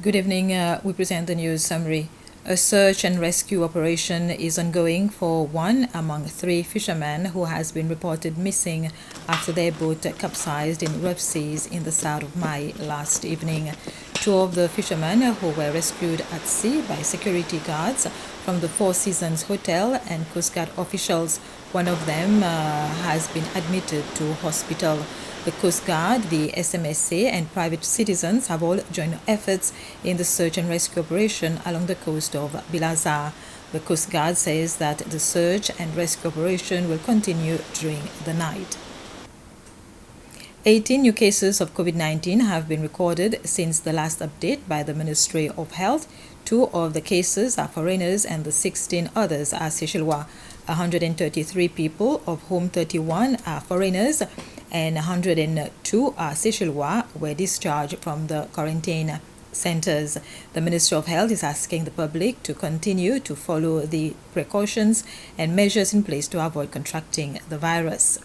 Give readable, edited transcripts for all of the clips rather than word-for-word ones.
Good evening. We present the news summary. A search and rescue operation is ongoing for one among three fishermen who has been reported missing after their boat capsized in rough seas in the south of Mai last evening. Two of the fishermen who were rescued at sea by security guards from the Four Seasons Hotel and Coast Guard officials. One of them has been admitted to hospital. The Coast Guard, the SMSA, and private citizens have all joined efforts in the search and rescue operation along the coast of Bilazar. The Coast Guard says that the search and rescue operation will continue during the night. 18 new cases of COVID-19 have been recorded since the last update by the Ministry of Health. 2 of the cases are foreigners and the 16 others are Seychellois. 133 people, of whom 31 are foreigners and 102 are Seychellois, were discharged from the quarantine centers. The Ministry of Health is asking the public to continue to follow the precautions and measures in place to avoid contracting the virus.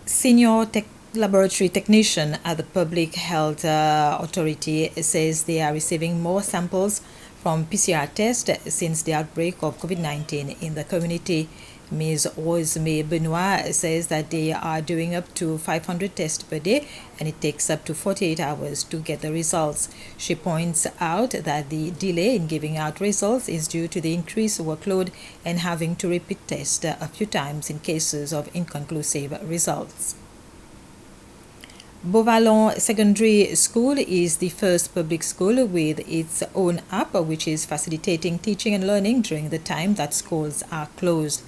Senior laboratory technician at the Public Health Authority says they are receiving more samples from PCR tests since the outbreak of COVID-19 in the community. Ms. Rosemée Benoit says that they are doing up to 500 tests per day and it takes up to 48 hours to get the results. She points out that the delay in giving out results is due to the increased workload and having to repeat tests a few times in cases of inconclusive results. Beauvallon Secondary School is the first public school with its own app, which is facilitating teaching and learning during the time that schools are closed.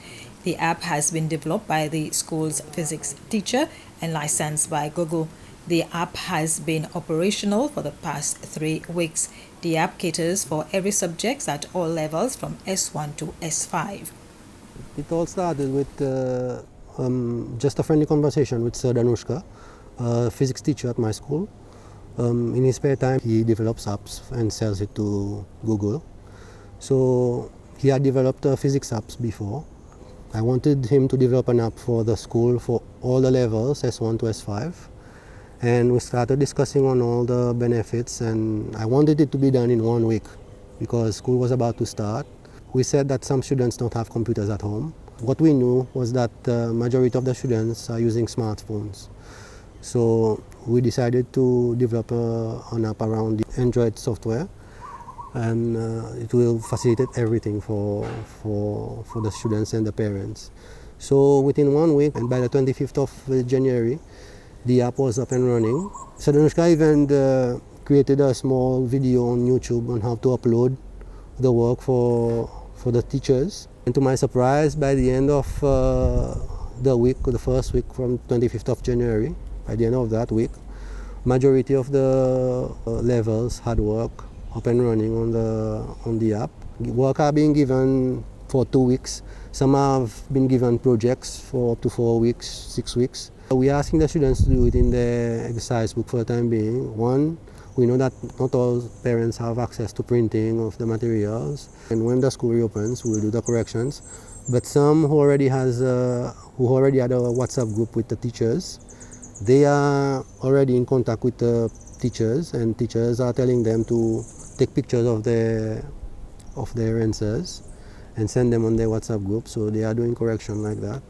The app has been developed by the school's physics teacher and licensed by Google. The app has been operational for the past 3 weeks. The app caters for every subject at all levels from S1 to S5. It all started with just a friendly conversation with Sir Danushka, a physics teacher at my school. In his spare time, he develops apps and sells it to Google. So he had developed physics apps before. I wanted him to develop an app for the school for all the levels, S1 to S5. And we started discussing on all the benefits, and I wanted it to be done in 1 week because school was about to start. We said that some students don't have computers at home. What we knew was that the majority of the students are using smartphones. So we decided to develop an app around the Android software, and it will facilitate everything for the students and the parents. So within 1 week, and by the 25th of January, the app was up and running. So Danushka even created a small video on YouTube on how to upload the work for the teachers. And to my surprise, by the end of the week, the first week from 25th of January, by the end of that week, majority of the levels had work up and running on the app. Work are being given for 2 weeks. Some have been given projects for up to 4 weeks, 6 weeks. We are asking the students to do it in the exercise book for the time being. One, we know that not all parents have access to printing of the materials, and when the school reopens, we'll do the corrections. But some who already had a WhatsApp group with the teachers, they are already in contact with the teachers, and teachers are telling them to take pictures of their answers and send them on their WhatsApp group. So they are doing correction like that.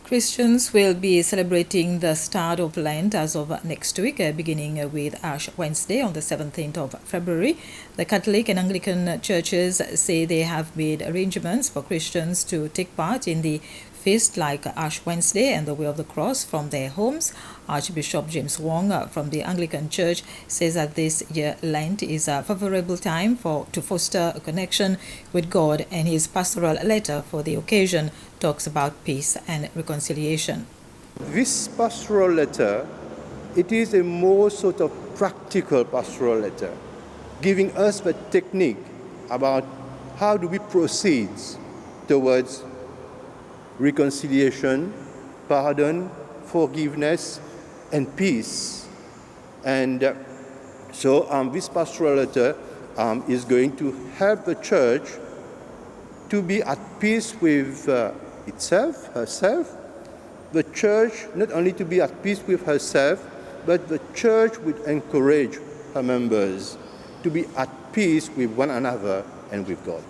Christians will be celebrating the start of Lent as of next week, beginning with Ash Wednesday on the 17th of February. The Catholic and Anglican churches say they have made arrangements for Christians to take part in the feast like Ash Wednesday and the Way of the Cross from their homes. Archbishop James Wong from the Anglican Church says that this year Lent is a favorable time to foster a connection with God, and his pastoral letter for the occasion talks about peace and reconciliation. This pastoral letter, it is a more sort of practical pastoral letter, giving us the technique about how do we proceed towards reconciliation, pardon, forgiveness, and peace. And so this pastoral letter is going to help the church to be at peace with herself, the church not only to be at peace with herself, but the church would encourage her members to be at peace with one another and with God.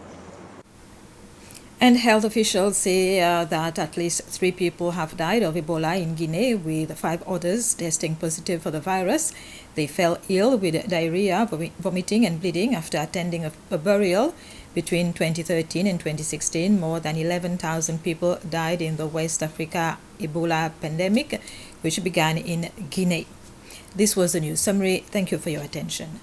And health officials say that at least 3 people have died of Ebola in Guinea, with 5 others testing positive for the virus. They fell ill with diarrhea, vomiting and bleeding after attending a burial. Between 2013 and 2016, more than 11,000 people died in the West Africa Ebola pandemic, which began in Guinea. This was the news summary. Thank you for your attention.